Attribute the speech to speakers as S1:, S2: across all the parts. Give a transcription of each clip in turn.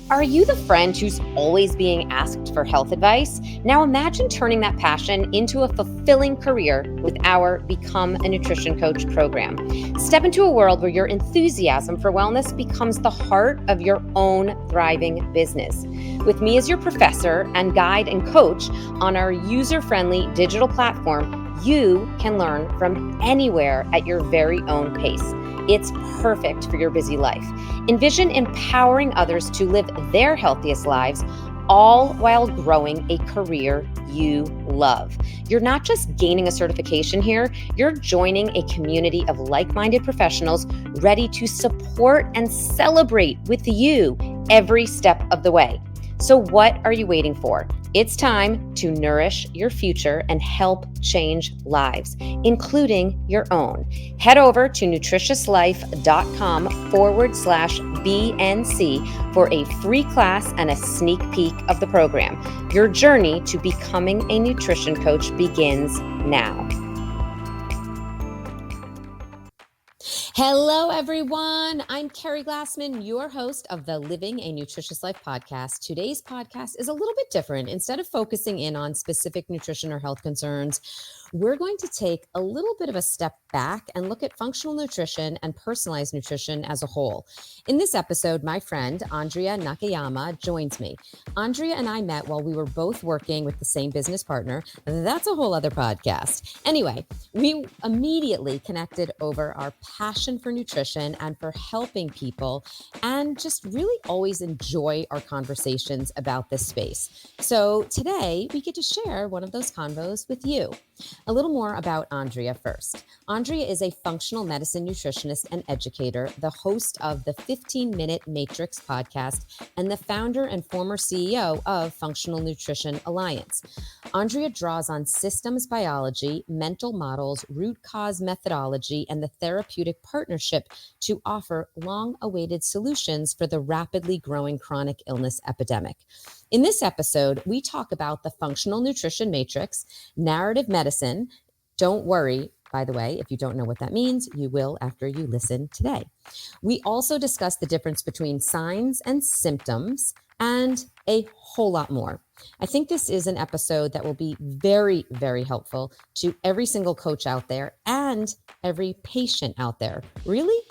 S1: Are you the friend who's always being asked for health advice? Now imagine turning that passion into a fulfilling career with our Become a Nutrition Coach program. Step into a world where your enthusiasm for wellness becomes the heart of your own thriving business. With me as your professor and guide and coach on our user-friendly digital platform, you can learn from anywhere at your very own pace. It's perfect for your busy life. Envision empowering others to live their healthiest lives, all while growing a career you love. You're not just gaining a certification here, you're joining a community of like-minded professionals ready to support and celebrate with you every step of the way. So what are you waiting for? It's time to nourish your future and help change lives, including your own. Head over to nutritiouslife.com/BNC for a free class and a sneak peek of the program. Your journey to becoming a nutrition coach begins now. Hello, everyone. I'm Keri Glassman, your host of the Living a Nutritious Life podcast. Today's podcast is a little bit different. Instead of focusing in on specific nutrition or health concerns, we're going to take a little bit of a step back and look at functional nutrition and personalized nutrition as a whole. In this episode, my friend, Andrea Nakayama, joins me. Andrea and I met while we were both working with the same business partner. That's a whole other podcast. Anyway, we immediately connected over our passion for nutrition and for helping people, and just really always enjoy our conversations about this space. So today we get to share one of those convos with you. A little more about Andrea first. Andrea is a functional medicine nutritionist and educator, the host of the 15-Minute Matrix podcast, and the founder and former CEO of Functional Nutrition Alliance. Andrea draws on systems biology, mental models, root cause methodology, and the therapeutic partnership to offer long-awaited solutions for the rapidly growing chronic illness epidemic. In this episode, we talk about the functional nutrition matrix, narrative medicine. Don't worry, by the way, if you don't know what that means, you will after you listen today. We also discuss the difference between signs and symptoms and a whole lot more. I think this is an episode that will be very, very helpful to every single coach out there and every patient out there. Really?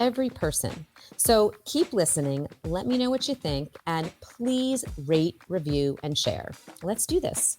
S1: Every person. So keep listening. Let me know what you think, and please rate, review, and share. Let's do this.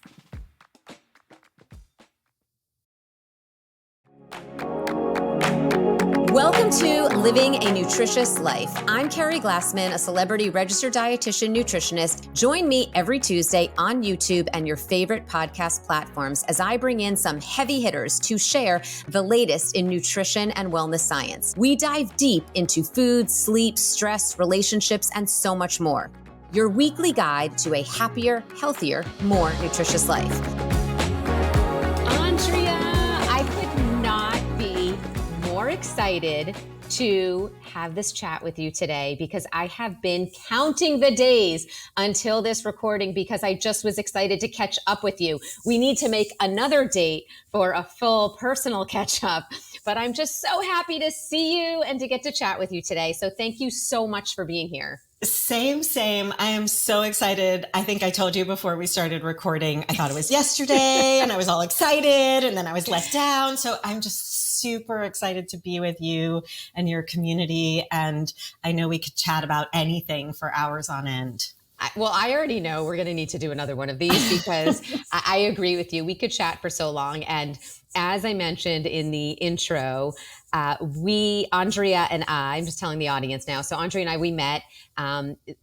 S1: Welcome to Living a Nutritious Life. I'm Keri Glassman, a celebrity registered dietitian nutritionist. Join me every Tuesday on YouTube and your favorite podcast platforms as I bring in some heavy hitters to share the latest in nutrition and wellness science. We dive deep into food, sleep, stress, relationships, and so much more. Your weekly guide to a happier, healthier, more nutritious life. Andrea, I could not be more excited to have this chat with you today because I have been counting the days until this recording because I just was excited to catch up with you. We need to make another date for a full personal catch up, but I'm just so happy to see you and to get to chat with you today. So thank you so much for being here.
S2: Same. I am so excited. I think I told you before we started recording, I thought it was yesterday and I was all excited and then I was let down. So I'm just super excited to be with you and your community. And I know we could chat about anything for hours on end.
S1: Well, I already know we're going to need to do another one of these because I agree with you. We could chat for so long. And as I mentioned in the intro, Andrea and I'm just telling the audience now. So Andrea and I, we met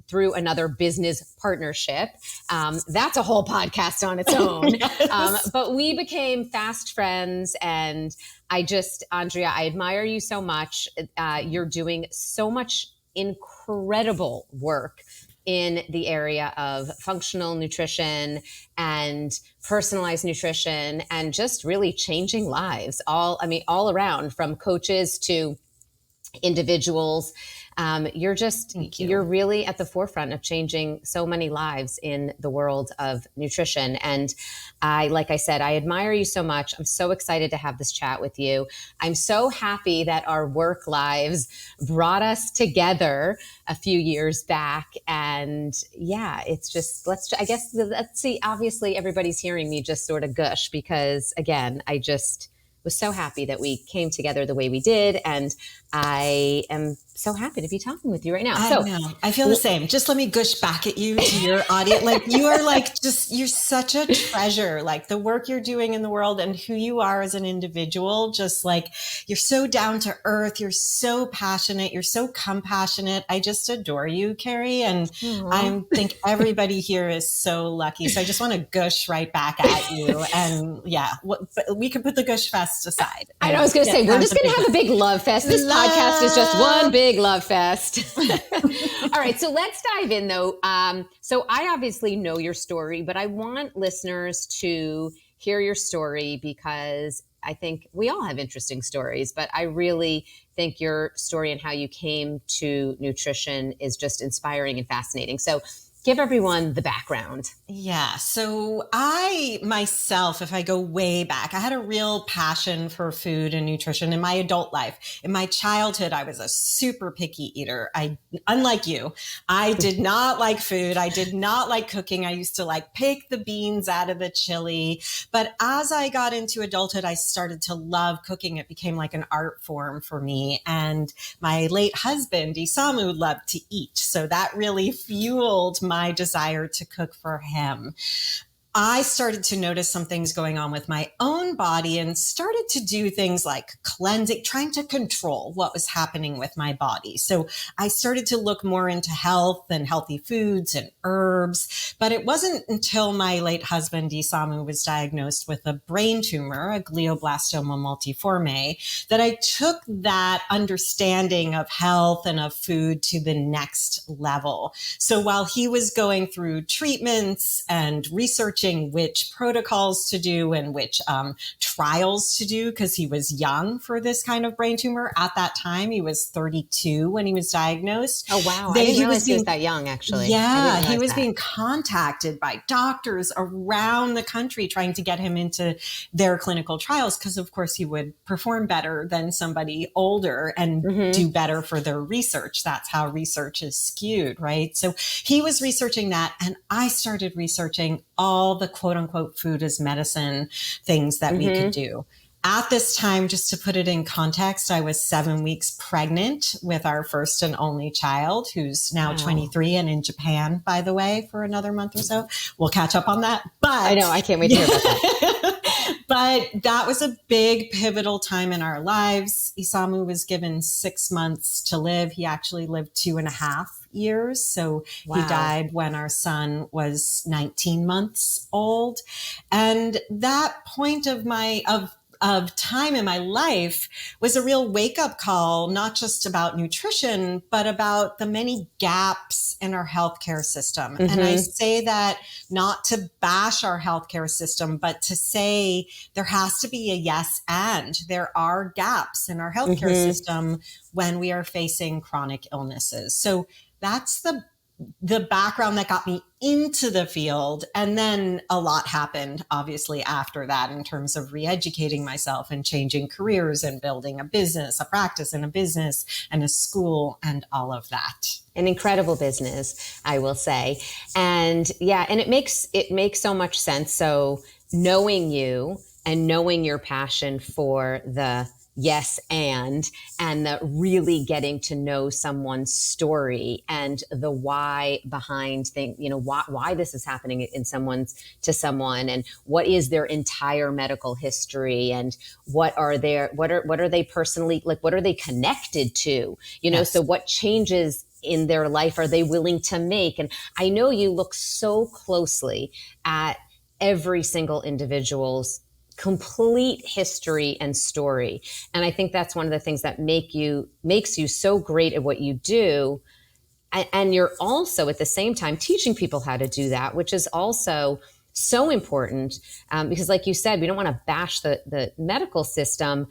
S1: through another business partnership. That's a whole podcast on its own.
S2: Yes.
S1: But we became fast friends. And Andrea, I admire you so much. You're doing so much incredible work in the area of functional nutrition and personalized nutrition and just really changing lives all around, from coaches to individuals.
S2: Thank you.
S1: You're really at the forefront of changing so many lives in the world of nutrition. And like I said, I admire you so much. I'm so excited to have this chat with you. I'm so happy that our work lives brought us together a few years back. And yeah, it's just, let's see, obviously everybody's hearing me just sort of gush because again, I just was so happy that we came together the way we did. And I am so happy to be talking with you right now.
S2: I know. I feel the same. Just let me gush back at you to your audience. Like you are you're such a treasure, like the work you're doing in the world and who you are as an individual. Just like you're so down to earth. You're so passionate. You're so compassionate. I just adore you, Keri. And I think everybody here is so lucky. So I just want to gush right back at you. And yeah, we can put the gush fest aside.
S1: I was going to say, we're just going to have a big love fest. This podcast is just one big love fest. All right. So let's dive in though. So I obviously know your story, but I want listeners to hear your story because I think we all have interesting stories, but I really think your story and how you came to nutrition is just inspiring and fascinating. So give everyone the background.
S2: Yeah. So I myself, if I go way back, I had a real passion for food and nutrition in my adult life. In my childhood, I was a super picky eater. Unlike you, I did not like food. I did not like cooking. I used to like pick the beans out of the chili. But as I got into adulthood, I started to love cooking. It became like an art form for me. And my late husband, Isamu, loved to eat. So that really fueled my desire to cook for him. I started to notice some things going on with my own body and started to do things like cleansing, trying to control what was happening with my body. So I started to look more into health and healthy foods and herbs. But it wasn't until my late husband, Isamu, was diagnosed with a brain tumor, a glioblastoma multiforme, that I took that understanding of health and of food to the next level. So while he was going through treatments and researching which protocols to do and which trials to do, because he was young for this kind of brain tumor. At that time, he was 32 when he was diagnosed.
S1: Oh, wow. I didn't realize he was that young, actually.
S2: Yeah, he was being contacted by doctors around the country trying to get him into their clinical trials because, of course, he would perform better than somebody older and do better for their research. That's how research is skewed, right? So he was researching that, and I started researching all the quote unquote food as medicine things that we could do. At this time, just to put it in context, I was 7 weeks pregnant with our first and only child, who's now 23 and in Japan, by the way, for another month or so. We'll catch up on that. But
S1: I know, I can't wait to hear about that.
S2: But that was a big pivotal time in our lives. Isamu was given 6 months to live. He actually lived 2.5 years. So he died when our son was 19 months old. And that point of time in my life was a real wake-up call, not just about nutrition, but about the many gaps in our healthcare system. And I say that not to bash our healthcare system, but to say there has to be a yes and. There are gaps in our healthcare system when we are facing chronic illnesses. So that's the background that got me into the field. And then a lot happened, obviously, after that in terms of re-educating myself and changing careers and building a business, a practice and a business and a school and all of that.
S1: An incredible business, I will say. And yeah, and it makes so much sense. So knowing you and knowing your passion for the yes and the really getting to know someone's story and the why behind things, why this is happening to someone and what is their entire medical history and what are they personally, like, what are they connected to, so what changes in their life are they willing to make? And I know you look so closely at every single individual's complete history and story. And I think that's one of the things that makes you so great at what you do. And you're also at the same time teaching people how to do that, which is also so important because like you said, we don't want to bash the medical system,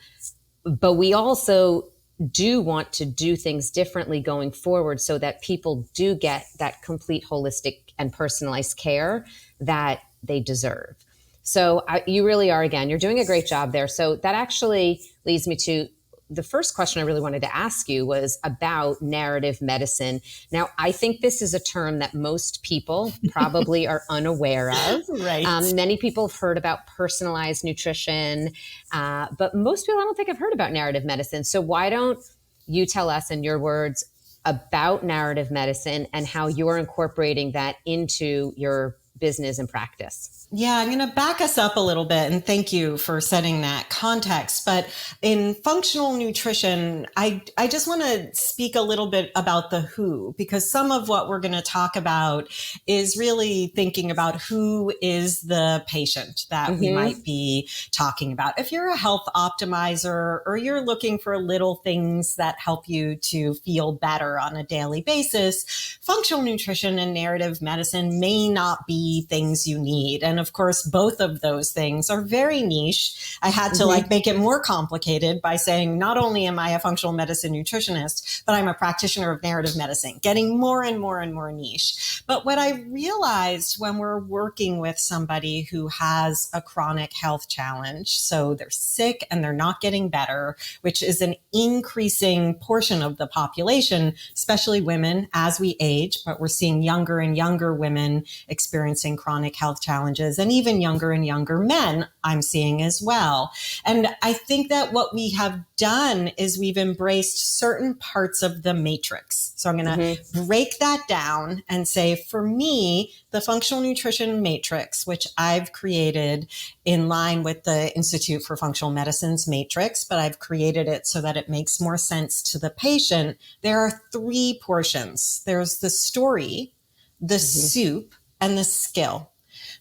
S1: but we also do want to do things differently going forward so that people do get that complete holistic and personalized care that they deserve. So you really are, again, you're doing a great job there. So that actually leads me to the first question I really wanted to ask you was about narrative medicine. Now, I think this is a term that most people probably are unaware of.
S2: Right.
S1: Many people have heard about personalized nutrition, but most people I don't think have heard about narrative medicine. So why don't you tell us in your words about narrative medicine and how you're incorporating that into your business and practice?
S2: Yeah, I'm going to back us up a little bit, and thank you for setting that context. But in functional nutrition, I just want to speak a little bit about the who, because some of what we're going to talk about is really thinking about who is the patient that we might be talking about. If you're a health optimizer or you're looking for little things that help you to feel better on a daily basis, functional nutrition and narrative medicine may not be things you need. And of course, both of those things are very niche. I had to make it more complicated by saying, not only am I a functional medicine nutritionist, but I'm a practitioner of narrative medicine, getting more and more and more niche. But what I realized when we're working with somebody who has a chronic health challenge, so they're sick and they're not getting better, which is an increasing portion of the population, especially women as we age, but we're seeing younger and younger women experiencing chronic health challenges, and even younger and younger men I'm seeing as well. And I think that what we have done is we've embraced certain parts of the matrix. So I'm going to break that down and say, for me, the functional nutrition matrix, which I've created in line with the Institute for Functional Medicine's matrix, but I've created it so that it makes more sense to the patient. There are three portions. There's the story, the soup, and the skill.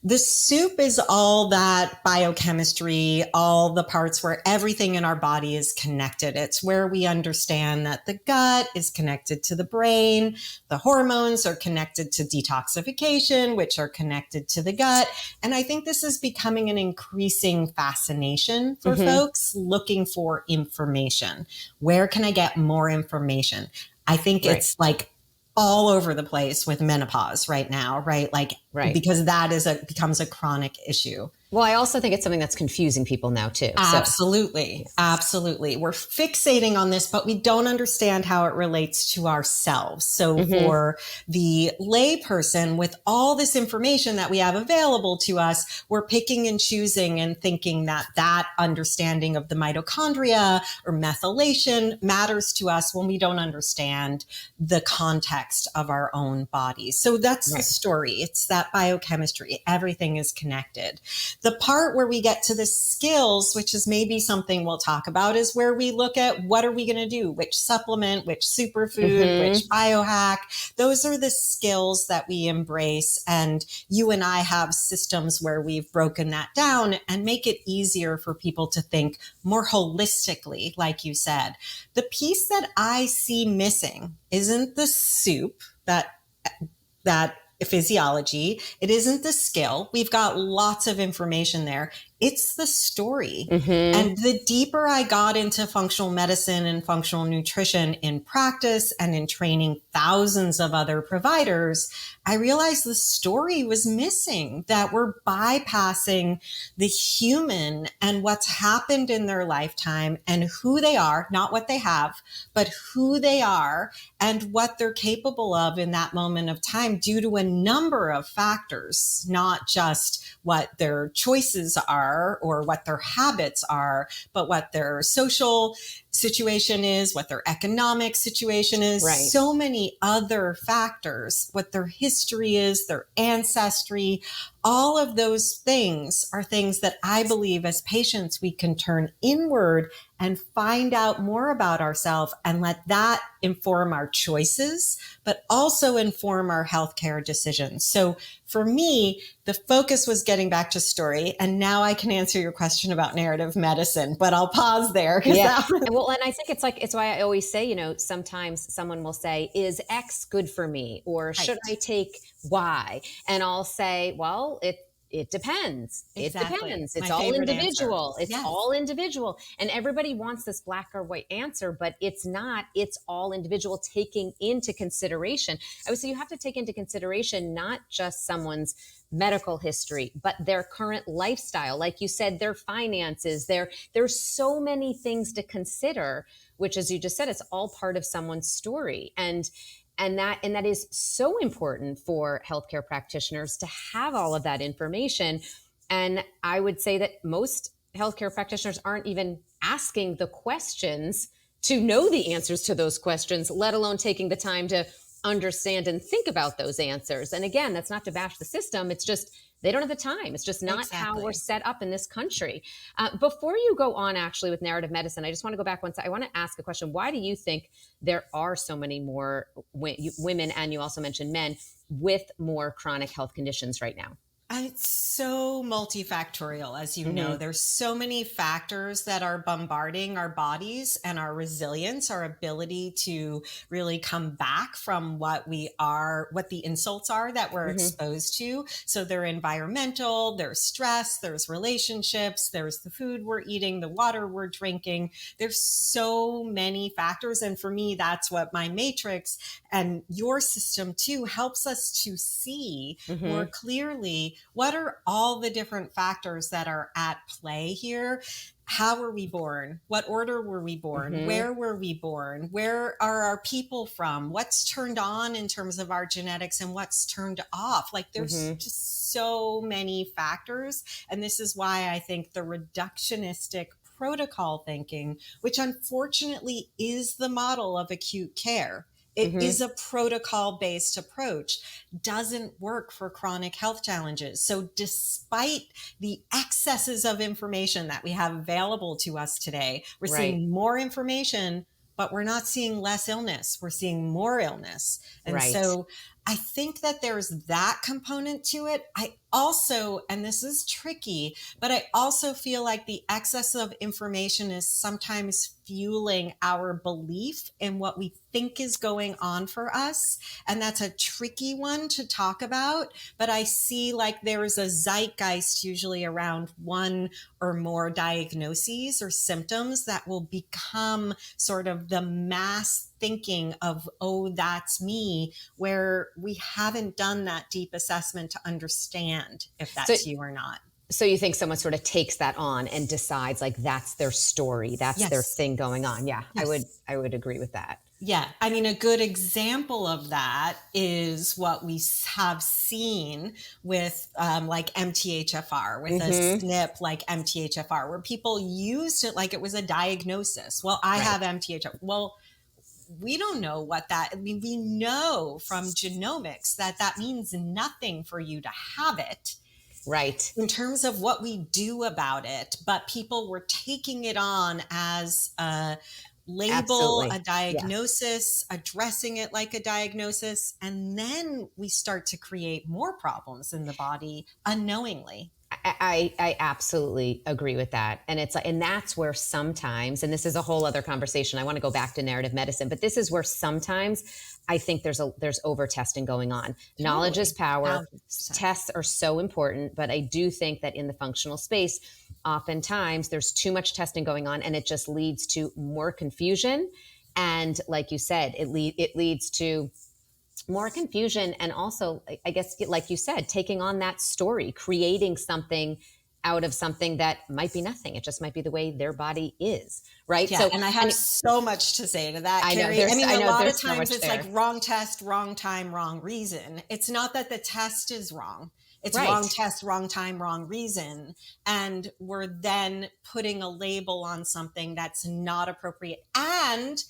S2: The soup is all that biochemistry, all the parts where everything in our body is connected. It's where we understand that the gut is connected to the brain. The hormones are connected to detoxification, which are connected to the gut. And I think this is becoming an increasing fascination for folks looking for information. Where can I get more information? I think it's like all over the place with menopause right now, right? Because that becomes a chronic issue.
S1: Well, I also think it's something that's confusing people now too.
S2: Absolutely. So. Absolutely. We're fixating on this, but we don't understand how it relates to ourselves. So for the layperson, with all this information that we have available to us, we're picking and choosing and thinking that understanding of the mitochondria or methylation matters to us when we don't understand the context of our own bodies. So that's the story. It's that biochemistry. Everything is connected. The part where we get to the skills, which is maybe something we'll talk about, is where we look at what are we going to do? Which supplement, which superfood, which biohack. Those are the skills that we embrace. And you and I have systems where we've broken that down and make it easier for people to think more holistically, like you said. The piece that I see missing isn't the soup, that physiology. It isn't the skill. We've got lots of information there. It's the story. And the deeper I got into functional medicine and functional nutrition in practice and in training thousands of other providers, I realized the story was missing, that we're bypassing the human and what's happened in their lifetime and who they are, not what they have, but who they are and what they're capable of in that moment of time due to a number of factors, not just what their choices are or what their habits are, but what their social situation is, what their economic situation is, so many other factors, what their history is, their ancestry. All of those things are things that I believe as patients we can turn inward and find out more about ourselves and let that inform our choices, but also inform our healthcare decisions. So for me, the focus was getting back to story. And now I can answer your question about narrative medicine, but I'll pause there.
S1: Well, and I think it's why I always say, sometimes someone will say, is X good for me? Or should I take Y? And I'll say, well, it depends.
S2: Exactly.
S1: It depends. It's
S2: My
S1: all
S2: favorite answer.
S1: individual. It's
S2: Yes.
S1: all individual. And everybody wants this black or white answer, but it's not. It's all individual, taking into consideration. I would say you have to take into consideration not just someone's medical history, but their current lifestyle. Like you said, their finances, there's so many things to consider, which, as you just said, it's all part of someone's story. And that is so important for healthcare practitioners to have all of that information. And I would say that most healthcare practitioners aren't even asking the questions to know the answers to those questions, let alone taking the time to understand and think about those answers. And again, that's not to bash the system. It's just they don't have the time. It's just not how we're set up in this country. Before you go on actually with narrative medicine, I just want to go back one second. I want to ask a question. Why do you think there are so many more women, and you also mentioned men, with more chronic health conditions right now?
S2: It's so multifactorial, as you know. There's so many factors that are bombarding our bodies and our resilience, our ability to really come back from what the insults are that we're exposed to. So they're environmental, there's stress, there's relationships, there's the food we're eating, the water we're drinking. There's so many factors. And for me, that's what my matrix and your system too helps us to see more clearly. What are all the different factors that are at play here? How were we born? What order were we born? Where were we born? Where are our people from? What's turned on in terms of our genetics and what's turned off? Like there's just so many factors. And this is why I think the reductionistic protocol thinking, which unfortunately is the model of acute care, it is a protocol-based approach, doesn't work for chronic health challenges. So despite the excesses of information that we have available to us today, we're seeing more information, but we're not seeing less illness. We're seeing more illness. And so I think that there's that component to it. I also, and this is tricky, but I also feel like the excess of information is sometimes fueling our belief in what we think is going on for us. And that's a tricky one to talk about. But I see like there is a zeitgeist usually around one or more diagnoses or symptoms that will become sort of the mass thinking of, oh, that's me, where we haven't done that deep assessment to understand if that's you or not.
S1: So you think someone sort of takes that on and decides like that's their story, that's their thing going on. Yeah, I would agree with that.
S2: Yeah. I mean, a good example of that is what we have seen with like MTHFR, with a SNP like MTHFR, where people used it like it was a diagnosis. Well, I have MTHFR. Well, we don't know what that, I mean, we know from genomics that that means nothing for you to have it.
S1: Right.
S2: In terms of what we do about it, but people were taking it on as a label, a diagnosis, addressing it like a diagnosis. And then we start to create more problems in the body unknowingly.
S1: I absolutely agree with that. And and that's where sometimes, and this is a whole other conversation, I want to go back to narrative medicine, but this is where sometimes I think there's over testing going on. Totally. Knowledge is power. 100%. Tests are so important, but I do think that in the functional space, oftentimes there's too much testing going on and it just leads to more confusion. And like you said, it leads to more confusion. And also, I guess, like you said, taking on that story, creating something out of something that might be nothing. It just might be the way their body is. Right.
S2: Yeah, so, and I have so much to say to that, Keri. I mean, a lot of times it's like wrong test, wrong time, wrong reason. It's not that the test is wrong. It's wrong test, wrong time, wrong reason. And we're then putting a label on something that's not appropriate. And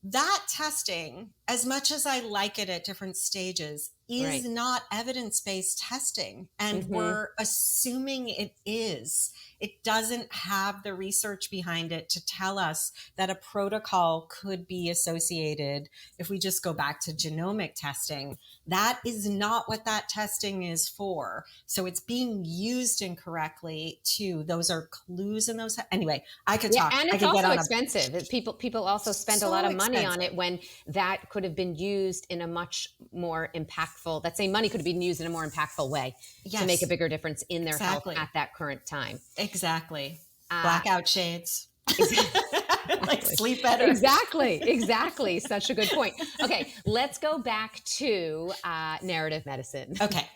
S2: that testing, as much as I like it at different stages, is not evidence-based testing. And we're assuming it is. It doesn't have the research behind it to tell us that a protocol could be associated. If we just go back to genomic testing, that is not what that testing is for. So it's being used incorrectly too. Those are clues in those. Anyway, I could talk.
S1: And it's also expensive. People also spend a lot of money
S2: expensive
S1: on it when that could have been used in a much more impactful impactful, that same money could have been used in a more impactful way to make a bigger difference in their health at that current time.
S2: Exactly. Blackout shades. Like sleep better.
S1: Exactly. Such a good point. Okay, let's go back to narrative medicine.
S2: Okay.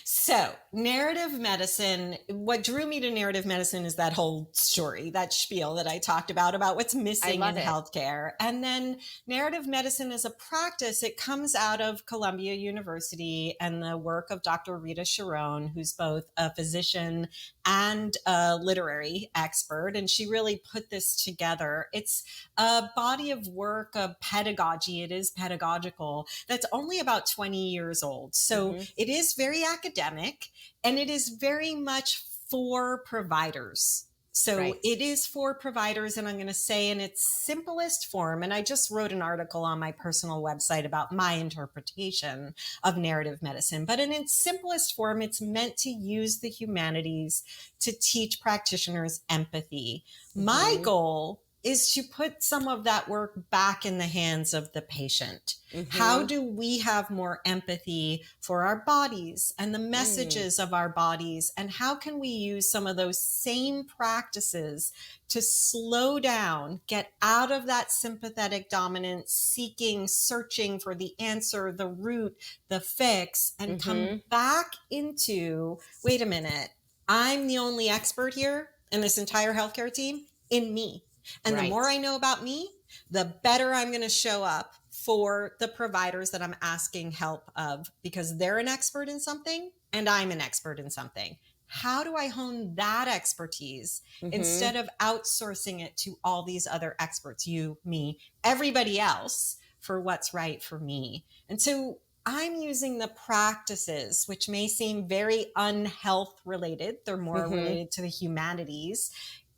S2: So narrative medicine, what drew me to narrative medicine is that whole story, that spiel that I talked about what's missing in healthcare. And then narrative medicine is a practice. It comes out of Columbia University and the work of Dr. Rita Sharon, who's both a physician and a literary expert. And she really put this together. It's a body of work of pedagogy. It is pedagogical. That's only about 20 years old. So it is very academic, and it is very much for providers. So it is for providers, and I'm going to say in its simplest form, and I just wrote an article on my personal website about my interpretation of narrative medicine, but in its simplest form, it's meant to use the humanities to teach practitioners empathy. My goal is to put some of that work back in the hands of the patient. How do we have more empathy for our bodies and the messages of our bodies? And how can we use some of those same practices to slow down, get out of that sympathetic dominance, seeking, searching for the answer, the root, the fix, and come back into, wait a minute, I'm the only expert here in this entire healthcare team in me. And the more I know about me, the better I'm going to show up for the providers that I'm asking help of, because they're an expert in something and I'm an expert in something. How do I hone that expertise instead of outsourcing it to all these other experts, you, me, everybody else, for what's right for me? And so I'm using the practices, which may seem very unhealth related. They're more related to the humanities,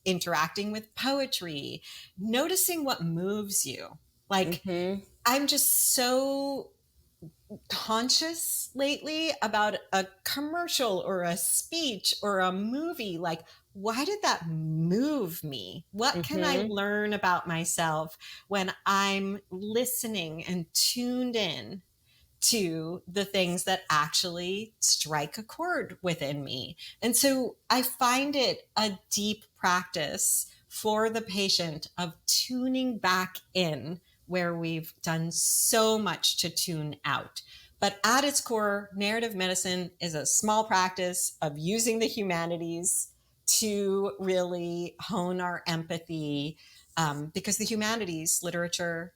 S2: interacting with poetry, noticing what moves you. Like, I'm just so conscious lately about a commercial or a speech or a movie. Like, why did that move me? What can I learn about myself when I'm listening and tuned in to the things that actually strike a chord within me? And so I find it a deep practice for the patient of tuning back in where we've done so much to tune out. But at its core, narrative medicine is a small practice of using the humanities to really hone our empathy, because the humanities, literature,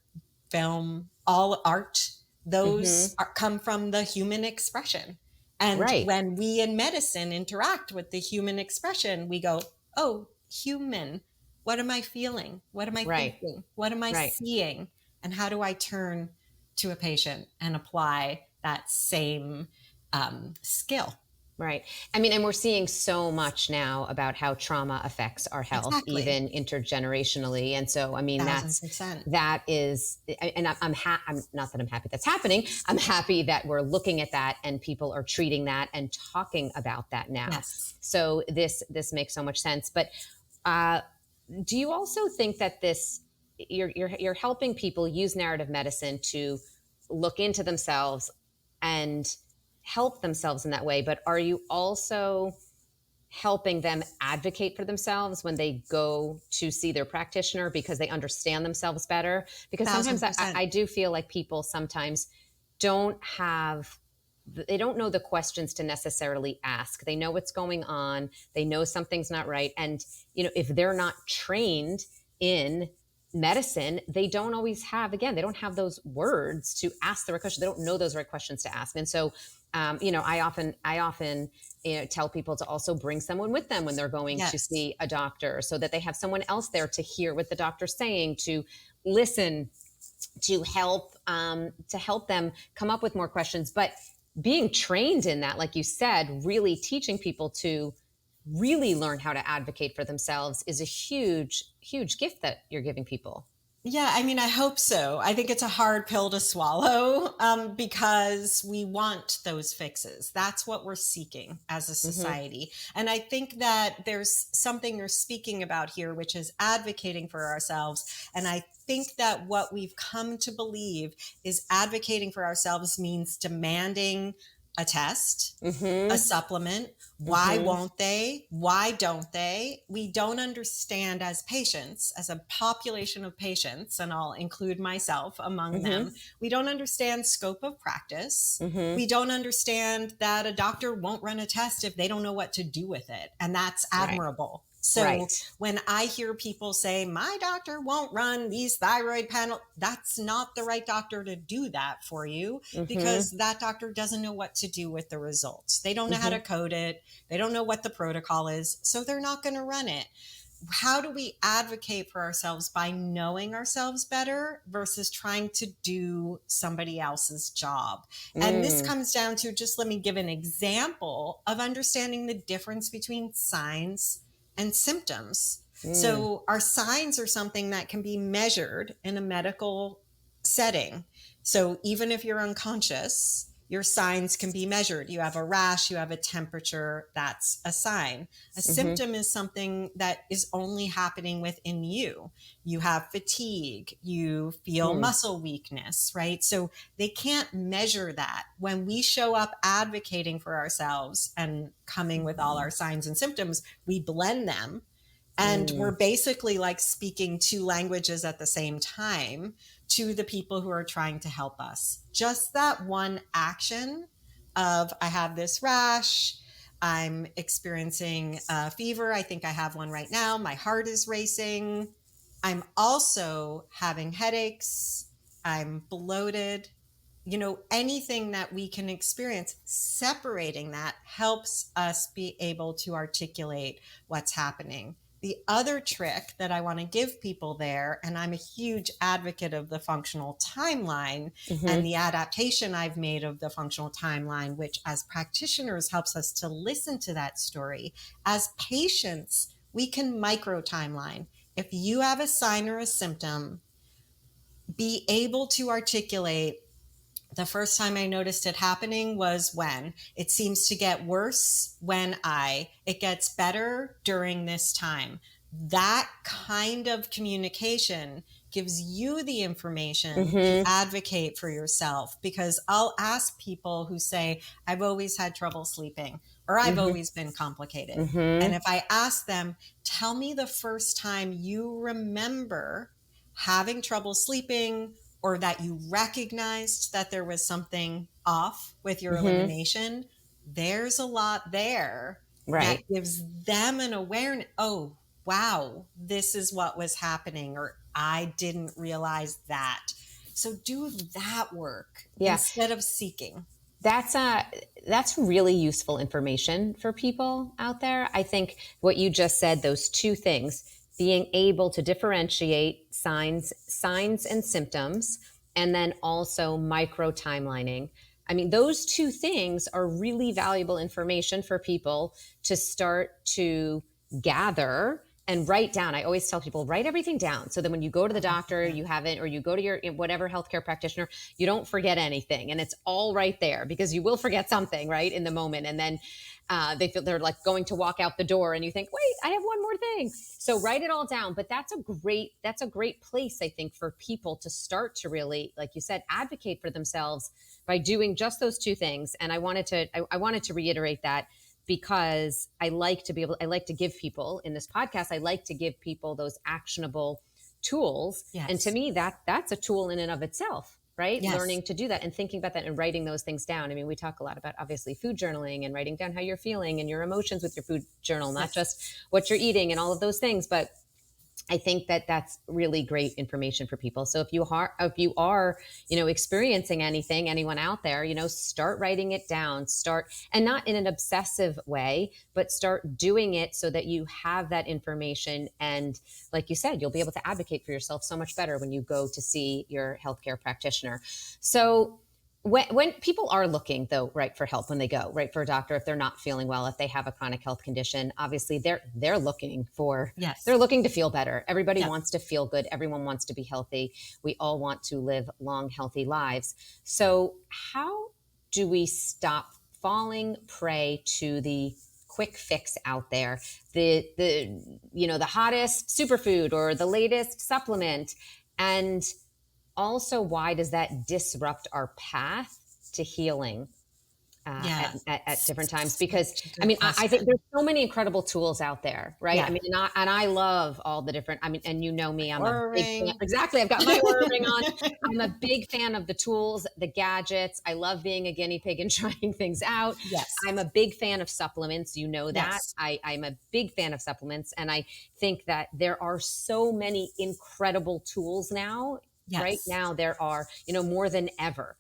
S2: film, all art, those come from the human expression. And when we in medicine interact with the human expression, we go, oh, human, what am I feeling? What am I thinking? What am I seeing? And how do I turn to a patient and apply that same skill?
S1: Right. I mean, and we're seeing so much now about how trauma affects our health, even intergenerationally. And so, I mean,
S2: 1,000%.
S1: that is, and I'm not that I'm happy that's happening. I'm happy that we're looking at that and people are treating that and talking about that now.
S2: Yes.
S1: So this makes so much sense. But do you also think that you're helping people use narrative medicine to look into themselves and help themselves in that way, but are you also helping them advocate for themselves when they go to see their practitioner because they understand themselves better? Because sometimes I do feel like people sometimes don't know the questions to necessarily ask. They know what's going on. They know something's not right. And, if they're not trained in medicine, they don't always have, they don't have those words to ask the right question. They don't know those right questions to ask. And so, I often tell people to also bring someone with them when they're going to see a doctor, so that they have someone else there to hear what the doctor's saying, to listen, to help them come up with more questions. But being trained in that, like you said, really teaching people to really learn how to advocate for themselves is a huge, huge gift that you're giving people.
S2: Yeah, I mean, I hope so. I think it's a hard pill to swallow because we want those fixes. That's what we're seeking as a society. And I think that there's something you're speaking about here, which is advocating for ourselves. And I think that what we've come to believe is advocating for ourselves means demanding a test, a supplement. Why won't they? Why don't they? We don't understand as patients, as a population of patients, and I'll include myself among them, we don't understand scope of practice. We don't understand that a doctor won't run a test if they don't know what to do with it. And that's admirable. So when I hear people say, my doctor won't run these thyroid panels, that's not the right doctor to do that for you because that doctor doesn't know what to do with the results. They don't know how to code it. They don't know what the protocol is. So they're not going to run it. How do we advocate for ourselves by knowing ourselves better versus trying to do somebody else's job? And this comes down to, just let me give an example of understanding the difference between signs and symptoms. So our signs are something that can be measured in a medical setting. So even if you're unconscious, your signs can be measured. You have a rash, you have a temperature, that's a sign. A symptom is something that is only happening within you. You have fatigue, you feel muscle weakness, right? So they can't measure that. When we show up advocating for ourselves and coming with all our signs and symptoms, we blend them. And we're basically like speaking two languages at the same time to the people who are trying to help us. Just that one action of, I have this rash, I'm experiencing a fever. I think I have one right now. My heart is racing. I'm also having headaches. I'm bloated. You know, anything that we can experience, separating that helps us be able to articulate what's happening. The other trick that I want to give people there, and I'm a huge advocate of the functional timeline and the adaptation I've made of the functional timeline, which as practitioners helps us to listen to that story. As patients, we can micro timeline. If you have a sign or a symptom, be able to articulate, the first time I noticed it happening was when it seems to get worse it gets better during this time. That kind of communication gives you the information to advocate for yourself, because I'll ask people who say, I've always had trouble sleeping, or I've always been complicated. And if I ask them, tell me the first time you remember having trouble sleeping, or that you recognized that there was something off with your elimination, there's a lot there that gives them an awareness. Oh, wow, this is what was happening, or I didn't realize that. So do that work instead of seeking.
S1: That's really useful information for people out there. I think what you just said, those two things, being able to differentiate signs and symptoms, and then also micro timelining. I mean, those two things are really valuable information for people to start to gather and write down. I always tell people, write everything down so that when you go to the doctor, you haven't, or you go to your whatever healthcare practitioner, you don't forget anything. And it's all right there, because you will forget something right in the moment. And then they're like going to walk out the door and you think, wait, I have one more thing. So write it all down. But that's a great place, I think, for people to start to really, like you said, advocate for themselves by doing just those two things. And I wanted to reiterate that, because I like to give people in this podcast, I like to give people those actionable tools.
S2: Yes.
S1: And to me, that's a tool in and of itself, right?
S2: Yes.
S1: Learning to do that and thinking about that and writing those things down. I mean, we talk a lot about obviously food journaling and writing down how you're feeling and your emotions with your food journal, not just what you're eating and all of those things, but I think that that's really great information for people. So if you are, experiencing anyone out there, start writing it down, and not in an obsessive way, but start doing it so that you have that information. And like you said, you'll be able to advocate for yourself so much better when you go to see your healthcare practitioner. So when people are looking though, right, for help, when they go right for a doctor, if they're not feeling well, if they have a chronic health condition, obviously they're looking for,
S2: Yes.
S1: they're looking to feel better. Everybody
S2: Yes.
S1: wants to feel good. Everyone wants to be healthy. We all want to live long, healthy lives. So how do we stop falling prey to the quick fix out there, the hottest superfood or the latest supplement? And also, why does that disrupt our path to healing
S2: Yeah.
S1: at different times? Because
S2: Such a
S1: I
S2: good
S1: mean, I think
S2: question.
S1: there's so many incredible tools out there, right? I
S2: Yeah.
S1: mean, and I love all the different. I mean, and you know me, I'm a
S2: Aura
S1: big fan.
S2: ring.
S1: Exactly, I've got my Oura ring on. I'm a big fan of the tools, the gadgets. I love being a guinea pig and trying things out.
S2: Yes.
S1: I'm a big fan of supplements. You know that.
S2: Yes.
S1: I'm a big fan of supplements, and I think that there are so many incredible tools now. Right
S2: Yes.
S1: now, there are, more than ever,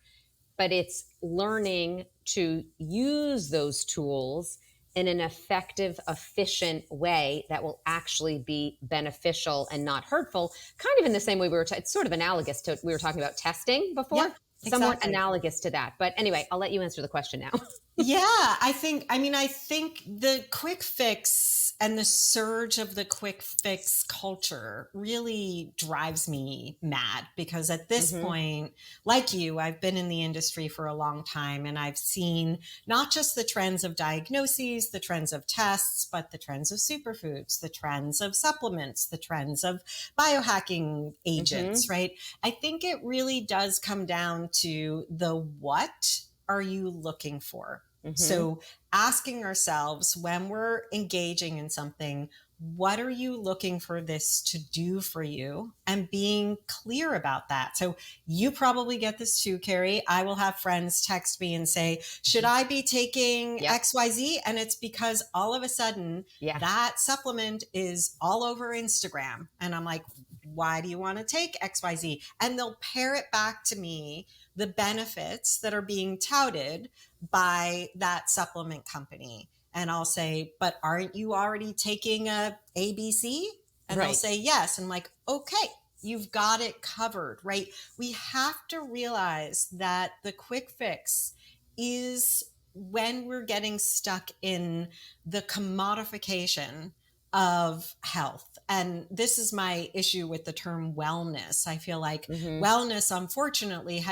S1: but it's learning to use those tools in an effective, efficient way that will actually be beneficial and not hurtful. Kind of in the same way it's sort of analogous to, we were talking about testing
S2: Yeah,
S1: before, somewhat
S2: exactly.
S1: analogous to that. But anyway, I'll let you answer the question now.
S2: Yeah, I think the quick fix and the surge of the quick fix culture really drives me mad, because at this
S1: Mm-hmm.
S2: point, like you, I've been in the industry for a long time, and I've seen not just the trends of diagnoses, the trends of tests, but the trends of superfoods, the trends of supplements, the trends of biohacking agents,
S1: Mm-hmm.
S2: right? I think it really does come down to the what are you looking for?
S1: Mm-hmm.
S2: So, asking ourselves when we're engaging in something, what are you looking for this to do for you? And being clear about that. So, you probably get this too, Keri. I will have friends text me and say, should I be taking
S1: Yep.
S2: XYZ? And it's because all of a sudden
S1: Yeah.
S2: that supplement is all over Instagram. And I'm like, why do you want to take XYZ? And they'll pair it back to me, the benefits that are being touted by that supplement company. And I'll say, but aren't you already taking a ABC? And they'll
S1: Right.
S2: say yes. And I'm like, okay, you've got it covered, right? We have to realize that the quick fix is when we're getting stuck in the commodification of health. And this is my issue with the term wellness. I feel like
S1: Mm-hmm.
S2: wellness, unfortunately,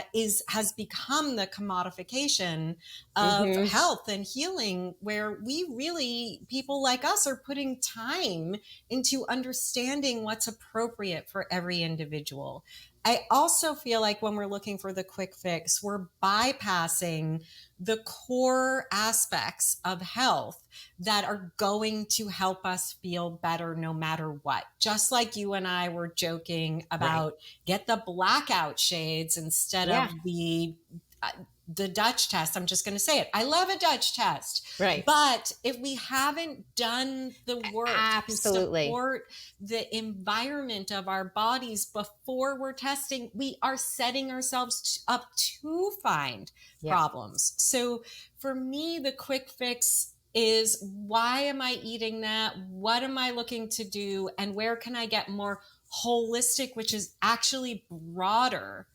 S2: has become the commodification of
S1: Mm-hmm.
S2: health and healing, where people like us are putting time into understanding what's appropriate for every individual. I also feel like when we're looking for the quick fix, we're bypassing the core aspects of health that are going to help us feel better no matter what. Just like you and I were joking about, get the blackout shades instead
S1: Yeah.
S2: of the Dutch test. I'm just going to say it. I love a Dutch test.
S1: Right.
S2: But if we haven't done the work to
S1: Absolutely.
S2: support the environment of our bodies before we're testing, we are setting ourselves up to find problems. So for me, the quick fix is, why am I eating that? What am I looking to do? And where can I get more holistic, which is actually broader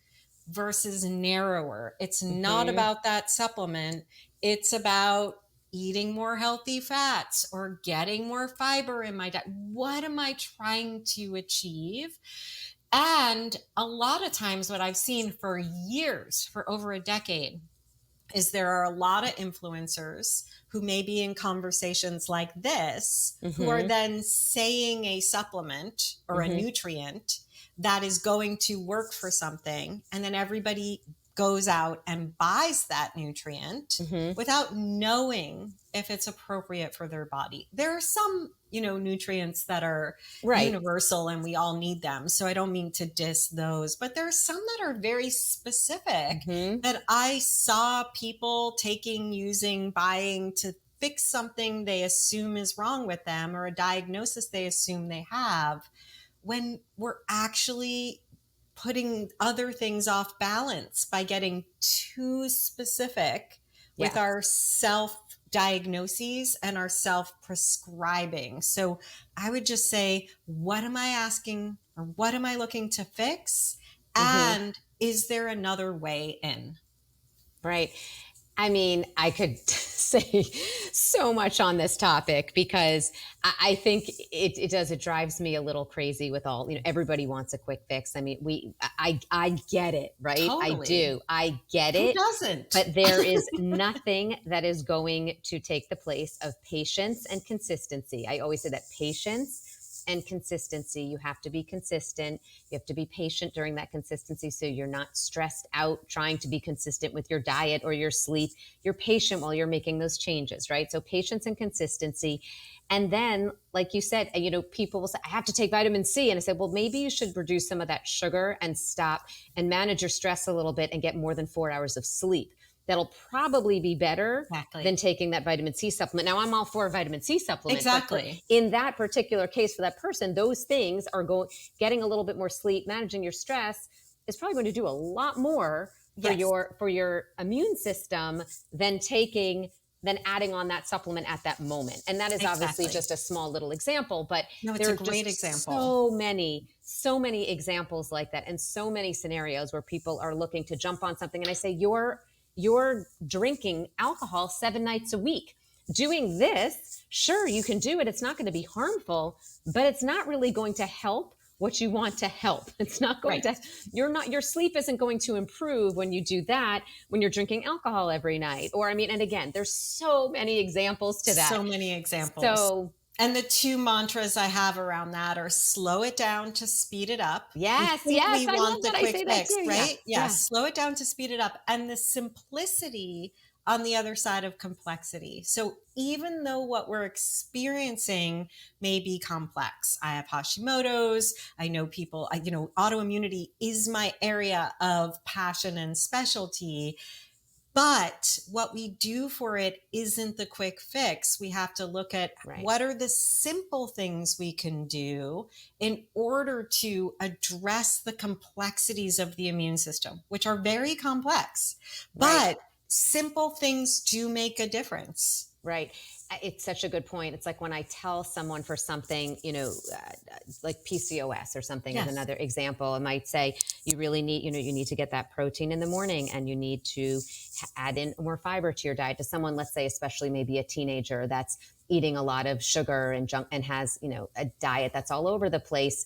S2: versus narrower? It's not about that supplement. It's about eating more healthy fats or getting more fiber in my diet. What am I trying to achieve? And a lot of times, what I've seen for years, for over a decade, is there are a lot of influencers who may be in conversations like this, who are then saying a supplement or a nutrient that is going to work for something, and then everybody goes out and buys that nutrient without knowing if it's appropriate for their body. There are some, nutrients that are universal and we all need them. So I don't mean to diss those, but there are some that are very specific that I saw people taking, using, buying to fix something they assume is wrong with them, or a diagnosis they assume they have, when we're actually putting other things off balance by getting too specific with our self diagnoses and our self prescribing. So I would just say, what am I asking, or what am I looking to fix? And is there another way in?
S1: Right. I mean, I could say so much on this topic because I think it does. It drives me a little crazy with all, everybody wants a quick fix. I mean, I get it, right? I
S2: Totally.
S1: do. I get
S2: Who
S1: it.
S2: doesn't?
S1: But there is nothing that is going to take the place of patience and consistency. I always say that patience and consistency. You have to be consistent. You have to be patient during that consistency so you're not stressed out trying to be consistent with your diet or your sleep. You're patient while you're making those changes, right? So patience and consistency. And then, like you said, people will say, I have to take vitamin C. And I said, well, maybe you should reduce some of that sugar and stop and manage your stress a little bit and get more than 4 hours of sleep. That'll probably be better than taking that vitamin C supplement. Now, I'm all for a vitamin C supplement.
S2: Exactly.
S1: But in that particular case for that person, those things are getting a little bit more sleep, managing your stress is probably going to do a lot more for your immune system than adding on that supplement at that moment. And that is obviously just a small little example, but
S2: it's a great example.
S1: So many examples like that, and so many scenarios where people are looking to jump on something. And I say, you're drinking alcohol 7 nights a week. Doing this, sure, you can do it. It's not going to be harmful, but it's not really going to help what you want to help. It's not going to, your sleep isn't going to improve when you do that, when you're drinking alcohol every night. Or, and again, there's so many examples to that.
S2: So many examples. And the two mantras I have around that are slow it down to speed it up.
S1: Yes.
S2: We want the quick fix, right?
S1: Yeah.
S2: Slow it down to speed it up. And the simplicity on the other side of complexity. So even though what we're experiencing may be complex, I have Hashimoto's, I know people, autoimmunity is my area of passion and specialty. But what we do for it isn't the quick fix. We have to look at what are the simple things we can do in order to address the complexities of the immune system, which are very complex. But simple things do make a difference.
S1: Right. It's such a good point. It's like when I tell someone for something, like PCOS or something as another example, I might say, you really need, you need to get that protein in the morning and you need to add in more fiber to your diet. To someone, let's say, especially maybe a teenager that's eating a lot of sugar and junk and has, a diet that's all over the place.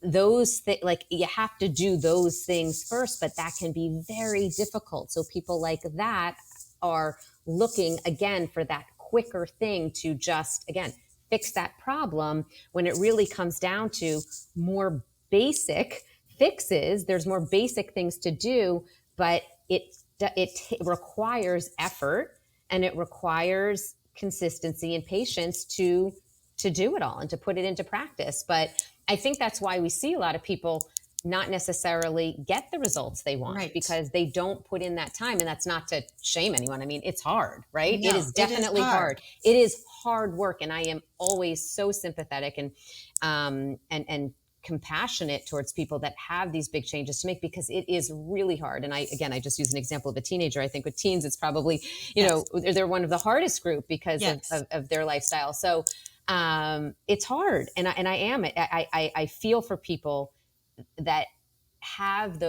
S1: Those you have to do those things first, but that can be very difficult. So people like that are looking again for that quicker thing to just, again, fix that problem, when it really comes down to more basic fixes. There's more basic things to do, but it requires effort and it requires consistency and patience to do it all and to put it into practice. But I think that's why we see a lot of people not necessarily get the results they want because they don't put in that time. And that's not to shame anyone. It's hard, right?
S2: No,
S1: it is definitely hard. It is hard work. And I am always so sympathetic and compassionate towards people that have these big changes to make, because it is really hard. And I just use an example of a teenager. I think with teens, it's probably, they're one of the hardest group because of their lifestyle. So it's hard. And I feel for people that have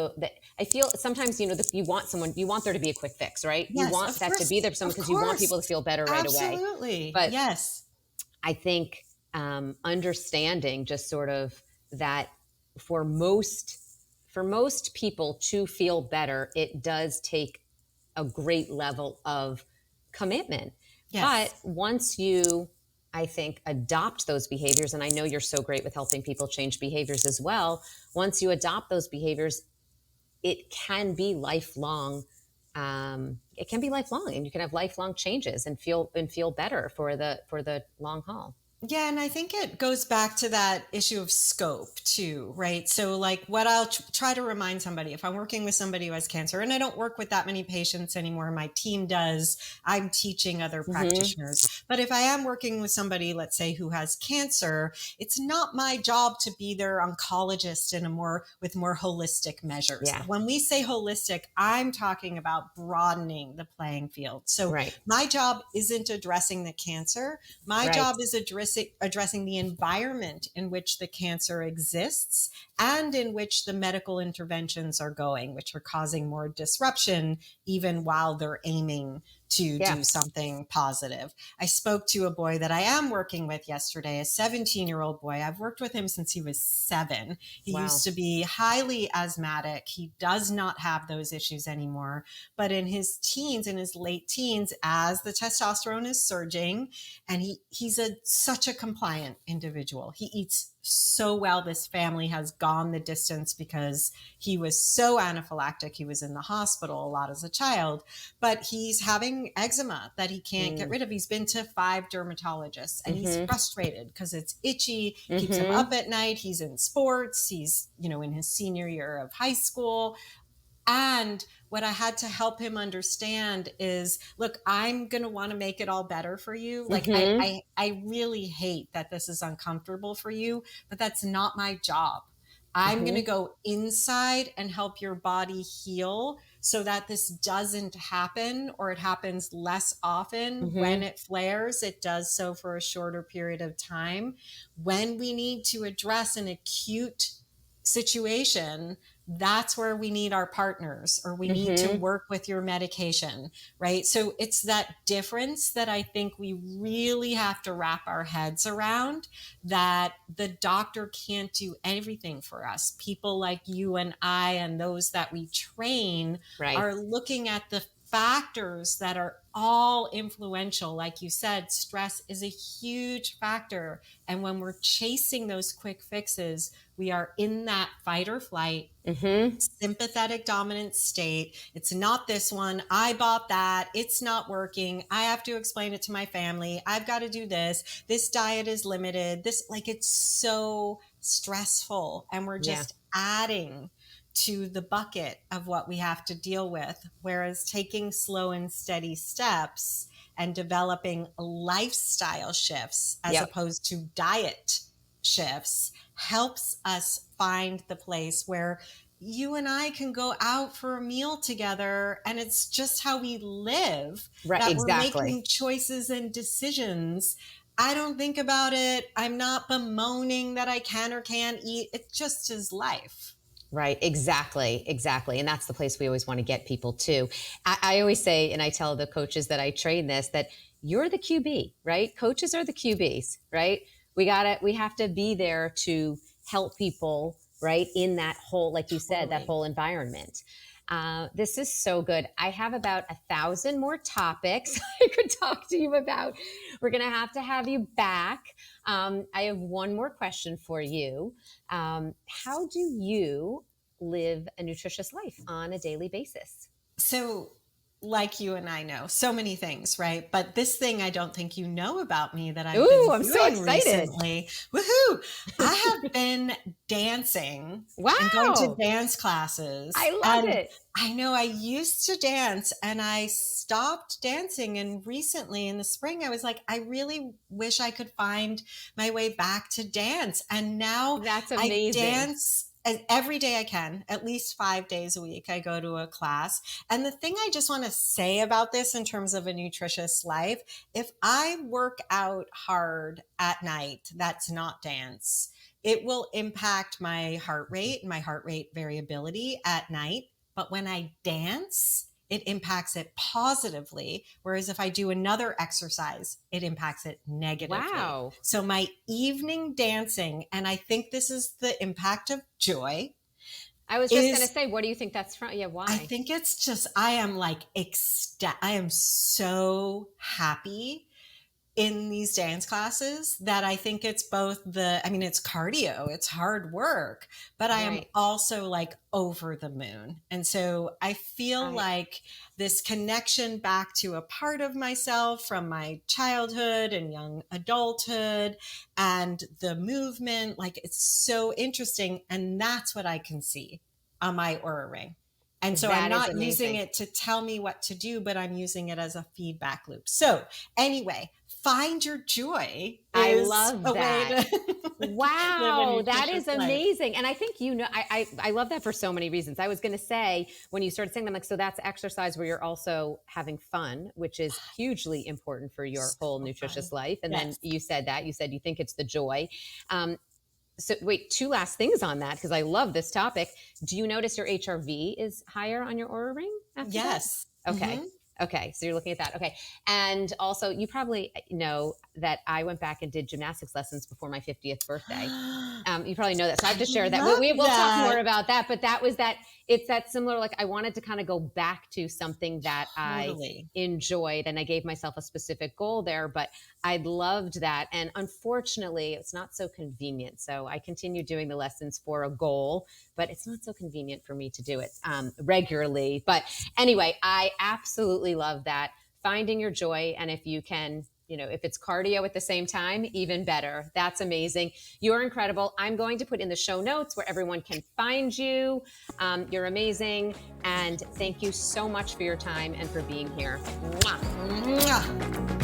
S1: I feel sometimes, you want there to be a quick fix, right?
S2: Yes,
S1: you want that to be there for someone because you want people to feel better right away.
S2: Absolutely.
S1: But
S2: yes,
S1: I think understanding just sort of that for most people to feel better, it does take a great level of commitment. But once you, I think, adopt those behaviors, and I know you're so great with helping people change behaviors as well. Once you adopt those behaviors, it can be lifelong. It can be lifelong, and you can have lifelong changes and feel better for the long haul.
S2: Yeah. And I think it goes back to that issue of scope too, right? So like what I'll try to remind somebody, if I'm working with somebody who has cancer, and I don't work with that many patients anymore, my team does, I'm teaching other practitioners. But if I am working with somebody, let's say, who has cancer, it's not my job to be their oncologist with more holistic measures.
S1: Yeah.
S2: When we say holistic, I'm talking about broadening the playing field. So my job isn't addressing the cancer. My job is addressing addressing the environment in which the cancer exists and in which the medical interventions are going, which are causing more disruption even while they're aiming to do something positive. I spoke to a boy that I am working with yesterday, a 17-year-old boy. I've worked with him since he was 7. He used to be highly asthmatic. He does not have those issues anymore. But in his teens, in his late teens, as the testosterone is surging, and he's such a compliant individual. He eats so well. This family has gone the distance because he was so anaphylactic. He was in the hospital a lot as a child, but he's having eczema that he can't get rid of. He's been to 5 dermatologists and he's frustrated because it's itchy, keeps him up at night. He's in sports. He's, in his senior year of high school. And what I had to help him understand is, look, I'm going to want to make it all better for you. Like, I really hate that this is uncomfortable for you, but that's not my job. I'm going to go inside and help your body heal so that this doesn't happen, or it happens less often. When it flares, it does so for a shorter period of time. When we need to address an acute situation, that's where we need our partners, or we need to work with your medication, right? So it's that difference that I think we really have to wrap our heads around, that the doctor can't do everything for us. People like you and I and those that we train are looking at the factors that are all influential. Like you said, stress is a huge factor. And when we're chasing those quick fixes, we are in that fight or flight, sympathetic dominant state. It's not this one. I bought that. It's not working. I have to explain it to my family. I've got to do this. This diet is limited. It's so stressful. And we're just adding to the bucket of what we have to deal with. Whereas taking slow and steady steps and developing lifestyle shifts as opposed to diet shifts helps us find the place where you and I can go out for a meal together, and it's just how we live, that we're making choices and decisions. I don't think about it. I'm not bemoaning that I can or can't eat. It just is life.
S1: Right. Exactly. And that's the place we always want to get people to. I always say, and I tell the coaches that I train this, that you're the QB, right? Coaches are the QBs, right? We have to be there to help people, right? In that whole, like you said, that whole environment. This is so good. I have about 1,000 more topics I could talk to you about. We're going to have you back. I have one more question for you. How do you live a nutritious life on a daily basis?
S2: So, like you and I know so many things, right? But this thing I don't think you know about me that I've been doing
S1: so excited.
S2: recently. Woohoo! I have been dancing and going to dance classes.
S1: I love it.
S2: I know I used to dance and I stopped dancing. And recently in the spring, I was like, I really wish I could find my way back to dance. And now
S1: that's amazing.
S2: I dance every day I can, at least 5 days a week. I go to a class. And the thing I just want to say about this in terms of a nutritious life, if I work out hard at night, that's not dance, it will impact my heart rate and my heart rate variability at night. But when I dance, it impacts it positively. Whereas if I do another exercise, it impacts it negatively.
S1: Wow.
S2: So my evening dancing, and I think this is the impact of joy.
S1: I was just going to say, what do you think that's from? Yeah, why?
S2: I think it's just, I am like, I am so happy in these dance classes that I think it's both it's cardio, it's hard work, but I am also like over the moon. And so I feel like this connection back to a part of myself from my childhood and young adulthood and the movement, like it's so interesting. And that's what I can see on my Oura ring. And so I'm not using it to tell me what to do, but I'm using it as a feedback loop. So anyway, find your joy.
S1: I love that.
S2: Wow,
S1: that is amazing. And I think, I love that for so many reasons. I was going to say, when you started saying that, I'm like, so that's exercise where you're also having fun, which is hugely important for your whole nutritious life. And then you said you think it's the joy. So wait, two last things on that, because I love this topic. Do you notice your HRV is higher on your Oura Ring after
S2: Yes.
S1: that? Okay. Okay. So you're looking at that. Okay. And also, you probably know that I went back and did gymnastics lessons before my 50th birthday. You probably know that. So I have to share that. We'll talk more about that. But it's that similar, like I wanted to kind of go back to something that I enjoyed, and I gave myself a specific goal there, but I loved that. And unfortunately, it's not so convenient. So I continue doing the lessons for a goal, but it's not so convenient for me to do it regularly. But anyway, I absolutely love that. Finding your joy. And if you can, if it's cardio at the same time, even better. That's amazing. You're incredible. I'm going to put in the show notes where everyone can find you. You're amazing. And thank you so much for your time and for being here. Mwah.
S2: Mwah.